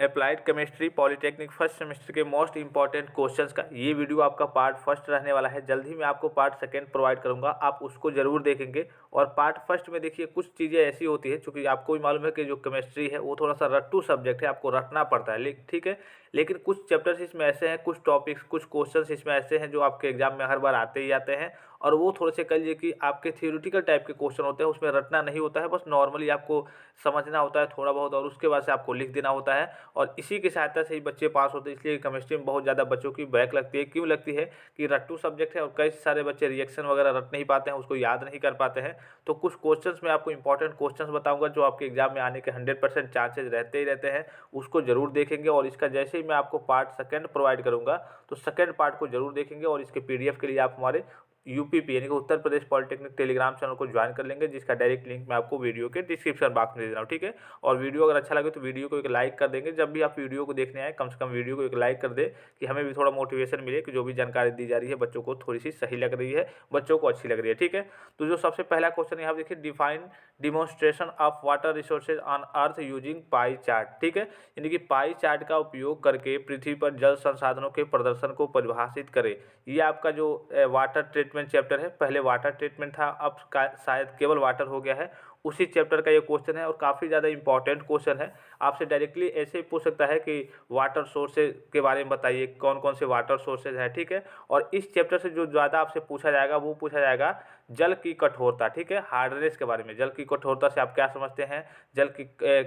Applied chemistry polytechnic first semester के most important questions का ये वीडियो आपका पार्ट फर्स्ट रहने वाला है। जल्द ही मैं आपको पार्ट सेकंड प्रोवाइड करूंगा, आप उसको जरूर देखेंगे। और पार्ट फर्स्ट में देखिए कुछ चीज़ें ऐसी होती है, चूँकि आपको भी मालूम है कि जो केमिस्ट्री है वो थोड़ा सा रट्टू सब्जेक्ट है, आपको रटना पड़ता है, ठीक है। लेकिन कुछ चैप्टर्स इसमें ऐसे हैं, कुछ टॉपिक्स, कुछ क्वेश्चंस इसमें ऐसे हैं जो आपके एग्जाम में हर बार आते ही आते हैं। और वो थोड़े से कह लीजिए कि आपके थियोरिटिकल टाइप के क्वेश्चन होते हैं, उसमें रटना नहीं होता है, बस नॉर्मली आपको समझना होता है थोड़ा बहुत और उसके बाद से आपको लिख देना होता है। और इसी की सहायता से ही बच्चे पास होते हैं। इसलिए केमिस्ट्री में बहुत ज़्यादा बच्चों की बैक लगती है। क्यों लगती है कि रट्टू सब्जेक्ट है और कई सारे बच्चे रिएक्शन वगैरह रट नहीं पाते हैं, उसको याद नहीं कर पाते हैं। तो कुछ क्वेश्चंस में आपको इंपॉर्टेंट क्वेश्चंस बताऊंगा जो आपके एग्जाम में आने के 100% चांसेज रहते ही रहते हैं, उसको जरूर देखेंगे। और इसका जैसे ही मैं आपको पार्ट सेकंड प्रोवाइड करूंगा तो सेकंड पार्ट को जरूर देखेंगे। और इसके पीडीएफ के लिए आप हमारे यूपीपी यानी कि Uttar Pradesh polytechnic Telegram channel को ज्वाइन कर लेंगे, जिसका डायरेक्ट लिंक मैं आपको वीडियो के डिस्क्रिप्शन बॉक्स में दे रहा हूँ, ठीक है। और वीडियो अगर अच्छा लगे तो वीडियो को एक लाइक कर देंगे। जब भी आप वीडियो को देखने आए कम से कम वीडियो को एक लाइक कर दे कि हमें भी थोड़ा मोटिवेशन मिले कि जो भी जानकारी दी जा रही है बच्चों को थोड़ी सी सही लग रही है, बच्चों को अच्छी लग रही है, ठीक है। तो जो सबसे पहला क्वेश्चन यहाँ देखिए, define demonstration of water resources on earth using pie chart, ठीक है। यानी कि पाई चार्ट का उपयोग करके पृथ्वी पर जल संसाधनों के प्रदर्शन को परिभाषित करें। ये आपका जो वाटर ट्रीटमेंट चैप्टर है, पहले वाटर ट्रीटमेंट था, अब शायद केवल वाटर हो गया है, उसी चैप्टर का ये क्वेश्चन है। और काफ़ी ज़्यादा इंपॉर्टेंट क्वेश्चन है, आपसे डायरेक्टली ऐसे ही पूछ सकता है कि वाटर सोर्सेज के बारे में बताइए, कौन कौन से वाटर सोर्सेज हैं, ठीक है। और इस चैप्टर से जो ज़्यादा आपसे पूछा जाएगा वो पूछा जाएगा जल की कठोरता, ठीक है, हार्डनेस के बारे में। जल की कठोरता से आप क्या समझते हैं, जल की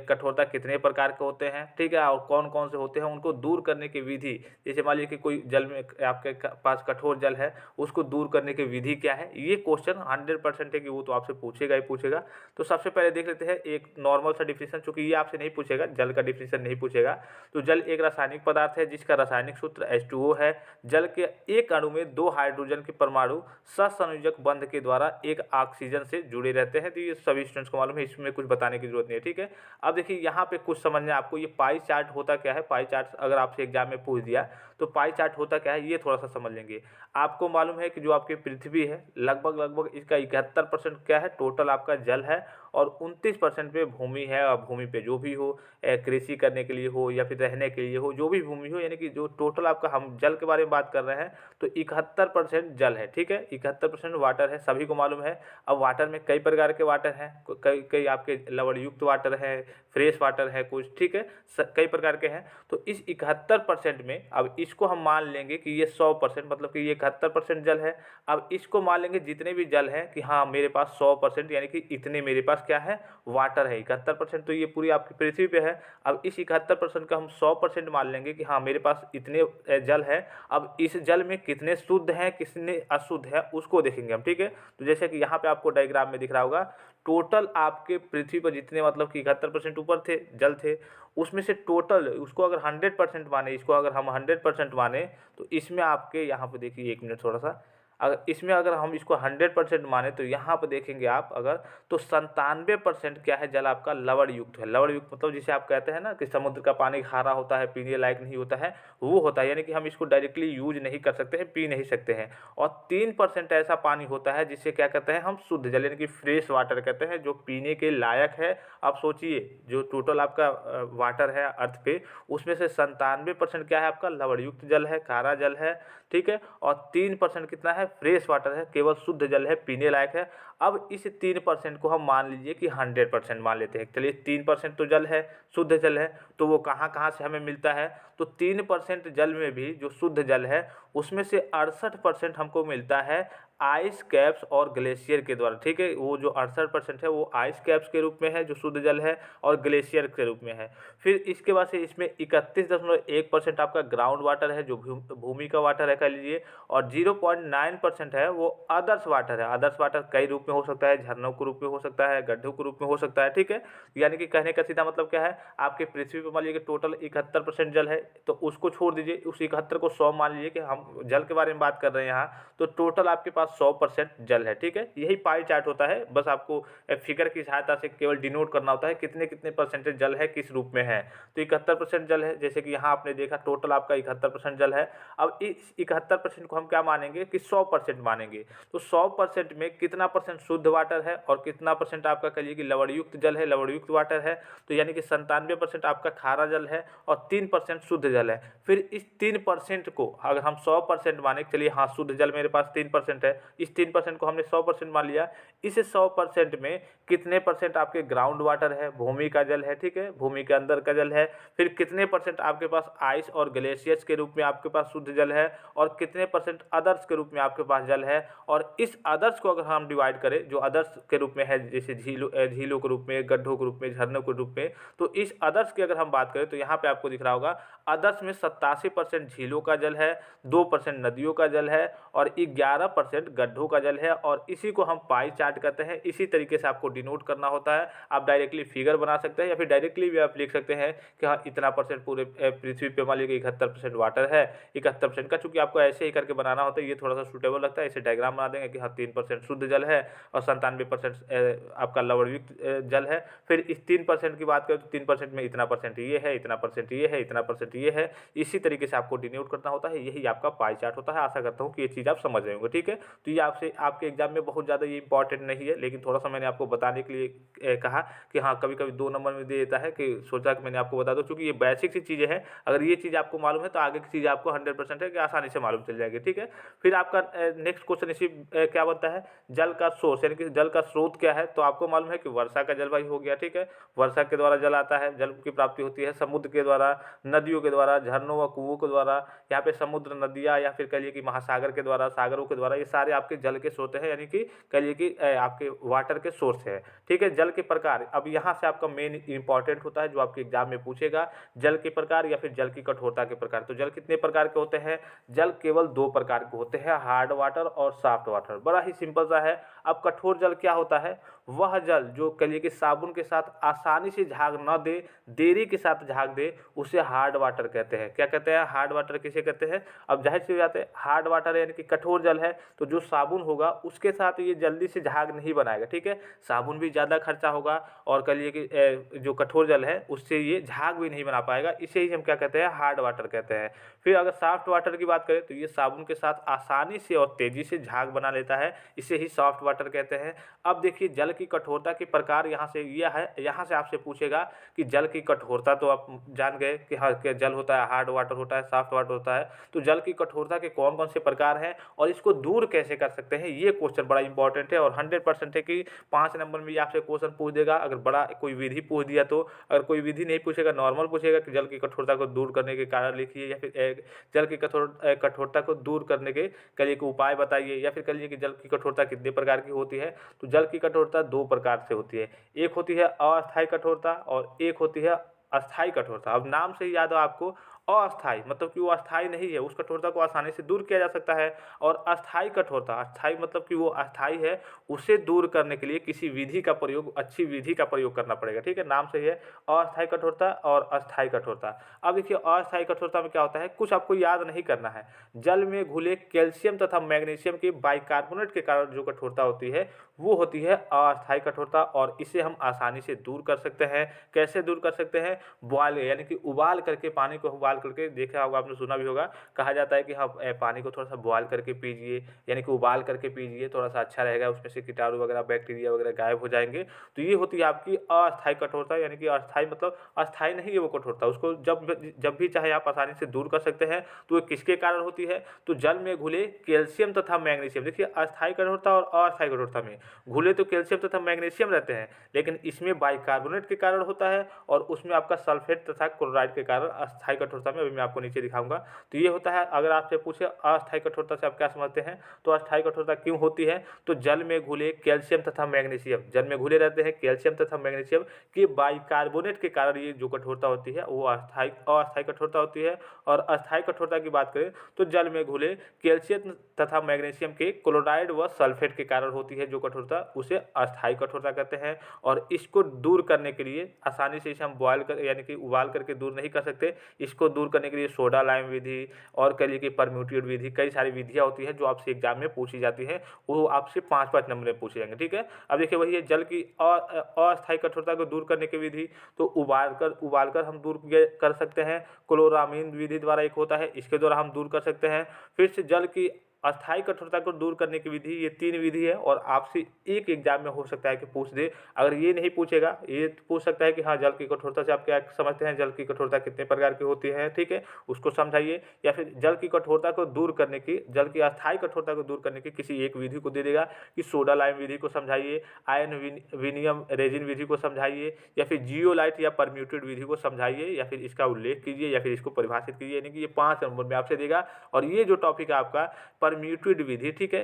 कठोरता कितने प्रकार के होते हैं, ठीक है, और कौन कौन से होते हैं, उनको दूर करने की विधि। जैसे मान लीजिए कि कोई जल में आपके पास कठोर जल है, उसको दूर करने की विधि क्या है। ये क्वेश्चन 100% है कि वो तो आपसे पूछेगा ही पूछेगा। तो सबसे पहले देख लेते हैं एक नॉर्मल सा डिफिनेशन, चूंकि ये आपसे नहीं पूछेगा, जल का डिफिनेशन नहीं पूछेगा। तो जल एक रासायनिक पदार्थ है जिसका रासायनिक सूत्र H2O है। जल के एक अणु में 2 हाइड्रोजन के परमाणु सहसंयोजक बंध के द्वारा एक ऑक्सीजन से जुड़े रहते हैं। तो ये सभी स्टूडेंट्स को मालूम है, इसमें कुछ बताने की जरूरत नहीं है, ठीक है। अब देखिए यहाँ पे कुछ समझना आपको, ये पाई चार्ट होता क्या है। पाई चार्ट अगर आपसे एग्जाम में पूछ दिया तो पाई चार्ट होता क्या है, ये थोड़ा सा समझ लेंगे। आपको मालूम है कि जो आपकी पृथ्वी है लगभग इसका 71% क्या है, टोटल आपका जल है। और 29% पे भूमि है। और भूमि पे जो भी हो, कृषि करने के लिए हो या फिर रहने के लिए हो, जो भी भूमि हो, यानी कि जो टोटल आपका, हम जल के बारे में बात कर रहे हैं तो 71% जल है, ठीक है। 71% वाटर है, सभी को मालूम है। अब वाटर में कई प्रकार के वाटर हैं, कई कई आपके लवणयुक्त वाटर है, फ्रेश वाटर है कुछ, ठीक है, कई प्रकार के हैं। तो इस 71% में अब इसको हम मान लेंगे कि ये 100%, मतलब कि ये 71% जल है। अब इसको मान लेंगे जितने भी जल हैं कि हाँ मेरे पास 100% यानी कि इतने मेरे पास क्या है, वाटर है। 71% तो ये पूरी आपकी पृथ्वी पे है। अब इस 71% का हम 100% मान लेंगे कि हाँ मेरे पास इतने जल है। अब इस जल में कितने शुद्ध हैं कितने अशुद्ध है उसको देखेंगे हम, ठीक है। तो जैसे कि यहाँ पे आपको डायग्राम में दिख रहा होगा, टोटल आपके पृथ्वी पर जितने, मतलब कि 71% ऊपर थे, जल थे, उसमें से टोटल उसको अगर 100% माने, इसको अगर हम 100% माने तो इसमें आपके यहाँ पे देखिए, एक मिनट थोड़ा सा, अगर इसमें अगर हम इसको 100% माने तो यहाँ पर देखेंगे आप अगर, तो 97% क्या है, जल आपका लवण युक्त है। लवण युक्त मतलब जिसे आप कहते हैं ना कि समुद्र का पानी खारा होता है, पीने लायक नहीं होता है, वो होता है। यानी कि हम इसको डायरेक्टली यूज नहीं कर सकते हैं, पी नहीं सकते हैं। और 3% ऐसा पानी होता है जिसे क्या कहते हैं हम, शुद्ध जल यानी कि फ्रेश वाटर कहते हैं, जो पीने के लायक है। आप सोचिए जो टोटल आपका वाटर है अर्थ पे, उसमें से 97% क्या है आपका लवणयुक्त जल है, खारा जल है, ठीक है। और 3% कितना है, फ्रेश वाटर है, केवल शुद्ध जल है, पीने लायक है। अब इस 3% को हम मान लीजिए कि 100% मान लेते हैं। चलिए 3% तो जल है, शुद्ध जल है, तो वो कहाँ कहाँ से हमें मिलता है, तो 3% जल में भी जो शुद्ध जल है उसमें से 68% हमको मिलता है आइस कैप्स और ग्लेशियर के द्वारा, ठीक है। वो जो 68% है वो आइस कैप्स के रूप में है जो शुद्ध जल है, और ग्लेशियर के रूप में है। फिर इसके बाद से इसमें 31.1% आपका ग्राउंड वाटर है जो भूमि का वाटर है कह लीजिए, और 0.9% है वो अदर्स वाटर है। अदर्स वाटर कई रूप में हो सकता है, झरनों के रूप में हो सकता है, गड्ढों के रूप में हो सकता है, ठीक है। यानी कि कहने का सीधा मतलब क्या है, आपके पृथ्वी पर मान लीजिए कि टोटल 71% जल है, तो उसको छोड़ दीजिए, उस 71 को 100 मान लीजिए कि हम जल के बारे में बात कर रहे हैं यहाँ, तो टोटल आपके पास पास 100% जल है। ठीक है, यही पाई चार्ट होता है। बस आपको फिगर की सहायता से केवल डिनोट करना होता है कितने कितने परसेंटेज जल है, किस रूप में है। तो 71% जल है, जैसे कि यहाँ आपने देखा टोटल आपका 71% जल है। अब इस 71% को हम क्या मानेंगे कि 100% मानेंगे। तो 100% में कितना परसेंट शुद्ध वाटर है और कितना परसेंट आपका कहिए कि लवणयुक्त जल है, लवणयुक्त वाटर है। तो यानी कि 97% आपका खारा जल है और 3% शुद्ध जल है। फिर इस 3% को अगर हम 100% माने, चलिए हाँ शुद्ध जल मेरे पास 3% है, इस 3% को हमने 100% मान लिया। इस 100% में कितने परसेंट आपके ग्राउंड वाटर है, भूमि का जल है, ठीक है, भूमि के अंदर का जल है। फिर कितने परसेंट आपके पास आइस और ग्लेशियर्स के रूप में आपके पास शुद्ध जल है और कितने परसेंट अदर्स के रूप में आपके पास जल है। और इस अदर्स को अगर हम डिवाइड करें, जो अदर्स के रूप में है, जैसे झीलों के रूप में, गड्ढों के रूप में, झरनों के रूप में, तो इस अदर्स की अगर हम बात करें तो यहाँ पे आपको दिख रहा होगा अदर्स में 87% झीलों का जल है, 2% नदियों का जल है और 11% गड्ढों का जल है। और इसी को हम पाई चार्ट कहते हैं। इसी तरीके से आपको डिनोट करना होता है। आप डायरेक्टली फिगर बना सकते हैं या फिर डायरेक्टली भी आप लिख सकते हैं कि हाँ इतना परसेंट पूरे पृथ्वी पे मान लीजिए 71% वाटर है, 71% का। चूंकि आपको ऐसे ही करके बनाना होता है, ये थोड़ा सा सूटेबल लगता है, इसे डायग्राम बना देंगे कि हाँ 3% शुद्ध जल है और 97% आपका लवणयुक्त जल है। फिर इस 3% की बात करें तो 3% में इतना परसेंट ये है, इतना परसेंट ये है, इतना परसेंट ये है। इसी तरीके से आपको डिनोट करना होता है। यही आपका पाई चार्ट होता है। आशा करता हूँ कि ये चीज़ आप समझ रहे होंगे। ठीक है, तो ये आपसे आपके एग्जाम में बहुत ज़्यादा ये इंपॉर्टेंट नहीं है, लेकिन थोड़ा सा मैंने आपको बताने के लिए कहा कि हाँ कभी कभी 2 नंबर में दे देता है, कि सोचा कि मैंने आपको बता दूँ। चूँकि ये बेसिक सी चीज़ें हैं, अगर ये चीज़ आपको मालूम है तो आगे की चीज़ आपको 100% है कि आसानी से मालूम चल जाएगी। ठीक है, फिर आपका नेक्स्ट क्वेश्चन इसी क्या बनता है, जल का सोर्स यानी कि जल का स्रोत क्या है। तो आपको मालूम है कि वर्षा का जलवायु हो गया। ठीक है, वर्षा के द्वारा जल आता है, जल की प्राप्ति होती है समुद्र के द्वारा, नदियों के द्वारा, झरनों व कुओं के द्वारा। यहाँ पे समुद्र, नदियाँ या फिर कहिए कि महासागर के द्वारा, सागरों के द्वारा, ये सारे आपके जल के स्रोत हैं, यानी कि कहिए कि आपके वाटर के सोर्स है। ठीक है, जल के प्रकार, अब यहाँ से आपका मेन इंपॉर्टेंट होता है जो आपके एग्जाम में पूछेगा, जल के प्रकार या फिर जल की कठोरता के प्रकार। तो जल कितने प्रकार के होते हैं, जल केवल 2 प्रकार के होते हैं, हार्ड वाटर और सॉफ्ट वाटर। बड़ा ही सिंपल सा है। अब कठोर जल क्या होता है, वह जल जो कहिए कि साबुन के साथ आसानी से झाग न दे, देरी के साथ झाग दे, उसे हार्ड वाटर कहते हैं। क्या कहते हैं, हार्ड वाटर किसे कहते हैं। अब जाहिर सी बात है, हार्ड वाटर यानी कि कठोर जल है, तो जो साबुन होगा उसके साथ ये जल्दी से झाग नहीं बनाएगा। ठीक है, साबुन भी ज़्यादा खर्चा होगा और कहिए कि जो कठोर जल है उससे ये झाग भी नहीं बना पाएगा। इसे ही हम क्या कहते हैं, हार्ड वाटर कहते हैं। फिर अगर सॉफ्ट वाटर की बात करें तो ये साबुन के साथ आसानी से और तेज़ी से झाग बना लेता है, इसे ही सॉफ्ट वाटर कहते हैं। अब देखिए जल की कठोरता के प्रकार यहाँ से यह है, यहाँ से आपसे पूछेगा कि जल की कठोरता तो आप जान गए कि हाँ कि जल होता है, हार्ड वाटर होता है, सॉफ्ट वाटर होता है। तो जल की कठोरता के कौन कौन से प्रकार हैं और इसको दूर कैसे कर सकते हैं, ये क्वेश्चन बड़ा इंपॉर्टेंट है और 100% है कि 5 नंबर में आपसे क्वेश्चन पूछ देगा। अगर बड़ा कोई विधि पूछ दिया तो, अगर कोई विधि नहीं पूछेगा, नॉर्मल पूछेगा कि जल की कठोरता को दूर करने के कारण लिखिए, या फिर जल की कठोरता को दूर करने के कहिए कि उपाय बताइए, या फिर कहिए कि जल की कठोरता कितने प्रकार की होती है। तो जल की कठोरता 2 प्रकार से होती है, एक होती है अस्थायी कठोरता और एक होती है अस्थायी कठोरता। अब नाम से ही याद हो आपको, अस्थायी मतलब कि वो अस्थायी नहीं है, उस कठोरता को आसानी से दूर किया जा सकता है। और अस्थायी कठोरता, अस्थायी मतलब कि वो अस्थायी है, उसे दूर करने के लिए किसी विधि का प्रयोग, अच्छी विधि का प्रयोग करना पड़ेगा। ठीक है, नाम से ही है अस्थायी कठोरता और अस्थायी कठोरता। अब देखिए अस्थायी कठोरता में क्या होता है, कुछ आपको याद नहीं करना है। जल में घुले कैल्शियम तथा मैग्नीशियम के बाइकार्बोनेट के कारण जो कठोरता होती है वो होती है अस्थायी कठोरता, और इसे हम आसानी से दूर कर सकते हैं। कैसे दूर कर सकते हैं, बॉयल यानी कि उबाल करके, पानी को उबाल करके, देखा होगा आपने, सुना भी होगा, कहा जाता है कि हाँ पानी को थोड़ा सा बॉयल करके पीजिए, यानी कि उबाल करके पीजिए, थोड़ा सा अच्छा रहेगा, उसमें से कीटाणु वगैरह, बैक्टीरिया वगैरह गायब हो जाएंगे। तो ये होती है आपकी अस्थायी कठोरता, यानी कि अस्थायी मतलब अस्थायी नहीं है वो कठोरता, उसको जब भी चाहे आप आसानी से दूर कर सकते हैं। तो ये किसके कारण होती है, तो जल में घुले कैल्शियम तथा मैग्नीशियम। देखिए अस्थायी कठोरता और अस्थायी कठोरता में घुले तो कैल्शियम तथा मैग्नीशियम रहते हैं, लेकिन इसमें बाइकार्बोनेट के कारण होता है और उसमें आपका सल्फेट तथा क्लोराइड के कारण अस्थायी कठोरता में, अभी मैं आपको नीचे दिखाऊंगा। तो ये होता है। अगर आपसे पूछे अस्थायी कठोरता से आप क्या समझते हैं, तो अस्थायी कठोरता क्यों होती है, तो जल में घुले कैल्शियम तथा मैग्नीशियम, जल में घुले रहते हैं कैल्शियम तथा मैग्नीशियम के बाइकार्बोनेट के कारण ये जो कठोरता होती है वो अस्थायी कठोरता होती है। और अस्थायी कठोरता की बात करें तो जल में घुले कैल्शियम तथा मैग्नीशियम के क्लोराइड व सल्फेट के कारण होती है जो कठोरता, उसे अस्थायी कठोरता कहते हैं। और इसको दूर करने के लिए आसानी से इसे हम बॉयल कर यानी कि उबाल करके दूर नहीं कर सकते, इसको दूर करने के लिए सोडा लाइम विधि और कह लीजिए कि परम्यूटेड विधि, कई सारी विधियाँ होती हैं जो आपसे एग्जाम में पूछी जाती हैं, वो आपसे 5-5 नंबर में पूछे जाएंगे। ठीक है, अब देखिए वही है जल की अस्थायी कठोरता को दूर करने की विधि, तो उबालकर हम दूर कर सकते हैं। क्लोरामीन विधि द्वारा एक होता है, इसके द्वारा हम दूर कर सकते हैं। फिर से जल की अस्थायी कठोरता को दूर करने की विधि, ये 3 विधि है और आपसे एक एग्जाम में हो सकता है कि पूछ दे। अगर ये नहीं पूछेगा, ये पूछ सकता है कि हाँ, जल की कठोरता से आप क्या समझते हैं, जल की कठोरता कितने प्रकार की होती है, ठीक है, उसको समझाइए। या फिर जल की कठोरता को दूर करने की, जल की अस्थायी कठोरता को दूर करने की किसी एक विधि को दे देगा कि सोडा लाइम विधि को समझाइए, आयन विनियम रेजिन विधि को समझाइए, या फिर जियोलाइट या परम्यूटेड विधि को समझाइए, या फिर इसका उल्लेख कीजिए, या फिर इसको परिभाषित कीजिए। यानी कि ये 5 नंबर में आपसे देगा। और ये जो टॉपिक है आपका परम्यूटेड विधि, ठीक है,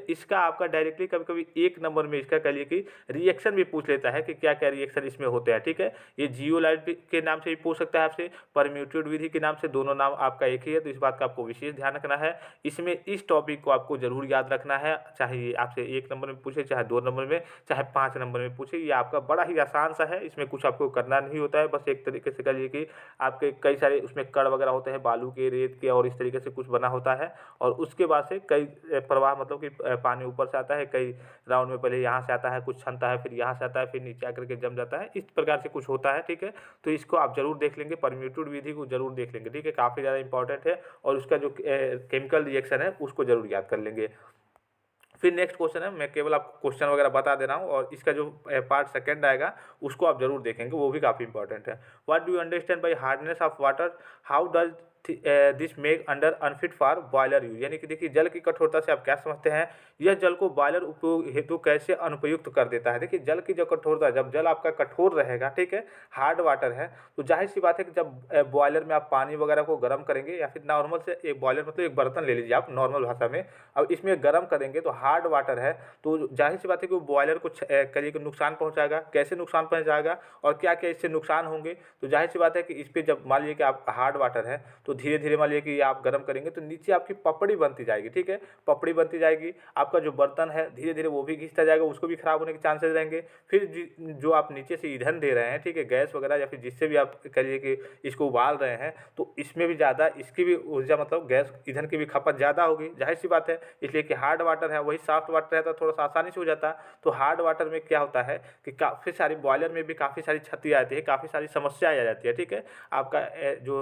इसका आपका डायरेक्टली कभी कभी 1 नंबर में इसका कह लिए कि रिएक्शन भी पूछ लेता है कि क्या क्या रिएक्शन इसमें होते हैं। ठीक है, ये जियोलाइट के नाम से भी पूछ सकता है आपसे, परम्यूटेड विधि के नाम से, दोनों नाम आपका एक ही है, तो इस बात का आपको विशेष ध्यान रखना है। इसमें इस टॉपिक को आपको जरूर याद रखना है, चाहे ये आपसे 1 नंबर में पूछे, चाहे 2 नंबर में, चाहे 5 नंबर में पूछे। ये आपका बड़ा ही आसान सा है, इसमें कुछ आपको करना नहीं होता है, बस एक तरीके से कह लीजिए कि आपके कई सारे उसमें कण वगैरह होते हैं, बालू के, रेत के, और इस तरीके से कुछ बना होता है। और उसके बाद से कई प्रवाह, मतलब कि पानी ऊपर से आता है, कई राउंड में पहले यहाँ से आता है, कुछ क्षमता है, फिर यहाँ से आता है, फिर नीचे आकर के जम जाता है, इस प्रकार से कुछ होता है। ठीक है, तो इसको आप जरूर देख लेंगे, परम्यूटेड विधि को जरूर देख लेंगे। ठीक है, काफ़ी ज़्यादा इंपॉर्टेंट है, और उसका जो केमिकल रिएक्शन है उसको जरूर याद कर लेंगे। फिर नेक्स्ट क्वेश्चन है, मैं केवल आपको क्वेश्चन वगैरह बता दे रहा हूँ, और इसका जो पार्ट सेकंड आएगा उसको आप जरूर देखेंगे, वो भी काफ़ी इंपॉर्टेंट है। What do you understand by hardness of water, how does this make under unfit for boiler use. यानी कि देखिए जल की कठोरता से आप क्या समझते हैं, यह जल को बॉयलर उपयोग हेतु कैसे अनुपयुक्त कर देता है। देखिए जल की जो कठोरता, जब जल आपका कठोर रहेगा, ठीक है, हार्ड वाटर है, तो जाहिर सी बात है कि जब बॉयलर में आप पानी वगैरह को गर्म करेंगे, या फिर नॉर्मल से एक बॉयलर मतलब एक बर्तन ले लीजिए आप नॉर्मल भाषा में, अब इसमें गर्म करेंगे तो हार्ड वाटर है, तो जाहिर सी बात है कि वो बॉयलर को करिए कि नुकसान पहुंचाएगा। कैसे नुकसान पहुंचाएगा और क्या क्या इससे नुकसान होंगे, तो जाहिर सी बात है कि इस पर जब मान लीजिए कि आप हार्ड वाटर है, तो धीरे धीरे मान लीजिए कि आप गर्म करेंगे तो नीचे आपकी पपड़ी बनती जाएगी। ठीक है, पपड़ी बनती जाएगी, आपका जो बर्तन है धीरे धीरे वो भी घिसता जाएगा, उसको भी खराब होने के चांसेस रहेंगे। फिर जो आप नीचे से ईंधन दे रहे हैं, ठीक है, गैस वगैरह, या फिर जिससे भी आप कहिए कि इसको उबाल रहे हैं, तो इसमें भी ज़्यादा इसकी भी ऊर्जा, मतलब गैस ईंधन की भी खपत ज़्यादा होगी, जाहिर सी बात है। इसलिए कि हार्ड वाटर है, वही सॉफ्ट वाटर रहता, थोड़ा सा आसानी से हो जाता। तो हार्ड वाटर में क्या होता है कि काफ़ी सारी बॉयलर में भी काफ़ी सारी क्षति आती है, काफ़ी सारी समस्याएं आ जाती है। ठीक है, आपका जो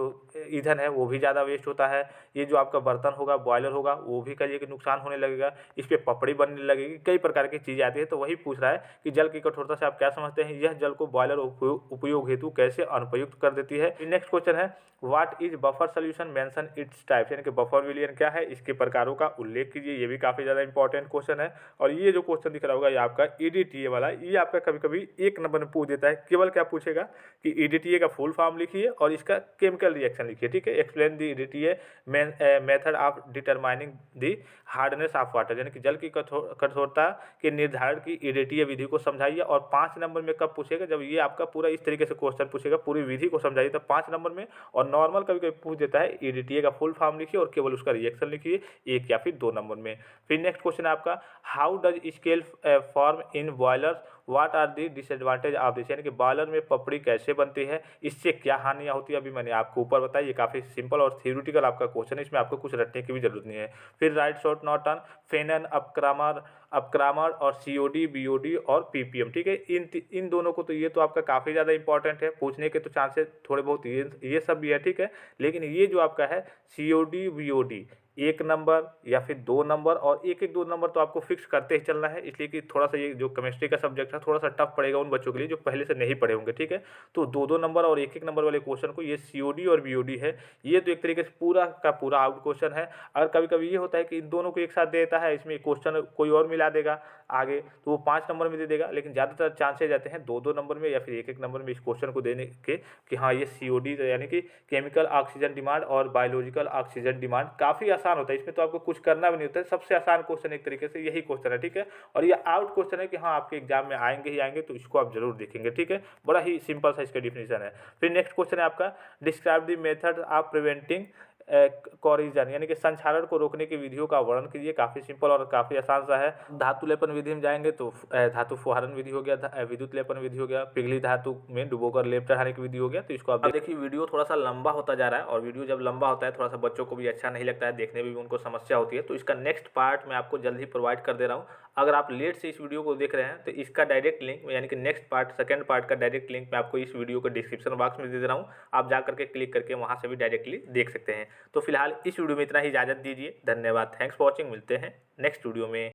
ईंधन है वो भी ज़्यादा वेस्ट होता है, ये जो आपका बर्तन होगा, बॉयलर होगा, वो भी कहिए कि नुकसान होने लगेगा, इस पर पपड़ी बनने लगेगी, कई प्रकार की चीज़ें आती है। तो वही पूछ रहा है कि जल की कठोरता से आप क्या समझते हैं, यह जल को बॉयलर उपयोग हेतु कैसे अनुपयुक्त कर देती है। नेक्स्ट क्वेश्चन है, what is buffer solution, mention its types. यानी कि बफर विलियन क्या है, इसके प्रकारों का उल्लेख कीजिए। ये भी काफ़ी ज़्यादा इंपॉर्टेंट क्वेश्चन है। और ये जो क्वेश्चन दिख रहा होगा, ये आपका EDTA वाला, ये आपका कभी कभी 1 नंबर में पूछ देता है। केवल क्या पूछेगा कि EDTA का फुल फॉर्म लिखिए और इसका केमिकल रिएक्शन लिखिए। ठीक है, explain the EDTA method of determining the hardness of water. यानी कि जल की कठोरता के निर्धारण की EDTA विधि को समझाइए। और 5 नंबर में कब पूछेगा, जब ये आपका पूरा इस तरीके से क्वेश्चन पूछेगा, पूरी विधि को समझाइए, तब 5 नंबर में। और नॉर्मल कभी कभी पूछ देता है, EDTA का फुल फॉर्म लिखिए और केवल उसका रिएक्शन लिखिए, 1 या फिर 2 नंबर में। फिर नेक्स्ट क्वेश्चन है आपका, how does scale form in boilers, what are the disadvantage of this. यानी कि बॉयलर में पपड़ी कैसे बनती है, इससे क्या हानियाँ होती है, अभी मैंने आपको ऊपर बताया। ये काफ़ी सिंपल और थ्योरेटिकल आपका क्वेश्चन है, इसमें आपको कुछ रटने की भी जरूरत नहीं है। फिर राइट शॉर्ट नॉर्टन, फेनन, अपक्रामर और COD, BOD और PPM। ठीक है, इन दोनों को, तो ये तो आपका काफ़ी ज़्यादा इंपॉर्टेंट है, पूछने के तो चांसेस थोड़े बहुत ये सब भी है। ठीक है, लेकिन ये जो आपका है COD, BOD, 1 नंबर या फिर 2 नंबर, और 1-1, 2 नंबर तो आपको फिक्स करते ही चलना है। इसलिए कि थोड़ा सा ये जो केमिस्ट्री का सब्जेक्ट है थोड़ा सा टफ पड़ेगा उन बच्चों के लिए जो पहले से नहीं पढ़े होंगे। ठीक है, तो 2-2 नंबर और 1-1 नंबर वाले क्वेश्चन को, ये COD और BOD है, ये तो एक तरीके से पूरा का पूरा आउट क्वेश्चन है। अगर कभी कभी ये होता है कि इन दोनों को एक साथ दे देता है, इसमें क्वेश्चन कोई और मिला देगा आगे, तो वो 5 नंबर में दे देगा। लेकिन ज़्यादातर चांसेज जाते हैं 2-2 नंबर में या फिर 1-1 नंबर में इस क्वेश्चन को देने के, कि हाँ ये COD यानी कि केमिकल ऑक्सीजन डिमांड और बायोलॉजिकल ऑक्सीजन डिमांड काफ़ी आसान होता है, इसमें तो आपको कुछ करना भी नहीं होता है। सबसे आसान क्वेश्चन एक तरीके से यही क्वेश्चन है। ठीक है, और ये आउट क्वेश्चन है कि हाँ आपके एग्जाम में आएंगे ही आएंगे, तो इसको आप जरूर देखेंगे। ठीक है, बड़ा ही सिंपल सा इसका डिफिनेशन है। फिर नेक्स्ट क्वेश्चन है आपका, describe the method of preventing corrosion यानी कि संक्षारण को रोकने की विधियों का वर्णन कीजिए। काफ़ी सिंपल और काफ़ी आसान सा है। धातु लेपन विधि में जाएंगे तो धातु फुहारन विधि हो गया, विद्युत लेपन विधि हो गया, पिघली धातु में डुबोकर लेप चढ़ाने की विधि हो गया। तो इसको आप देखिए, वीडियो थोड़ा सा लंबा होता जा रहा है और वीडियो जब लंबा होता है थोड़ा सा बच्चों को भी अच्छा नहीं लगता है, देखने में भी उनको समस्या होती है। तो इसका नेक्स्ट पार्ट मैं आपको जल्द ही प्रोवाइड कर दे रहा हूँ। अगर आप लेट से इस वीडियो को देख रहे हैं तो इसका डायरेक्ट लिंक यानी कि नेक्स्ट पार्ट सेकंड पार्ट का डायरेक्ट लिंक मैं आपको इस वीडियो के डिस्क्रिप्शन बॉक्स में दे रहा हूँ। आप जा करके क्लिक करके वहाँ से भी डायरेक्टली देख सकते हैं। तो फिलहाल इस वीडियो में इतना ही, इजाज़त दीजिए। धन्यवाद, थैंक्स फॉर वॉचिंग। मिलते हैं नेक्स्ट वीडियो में।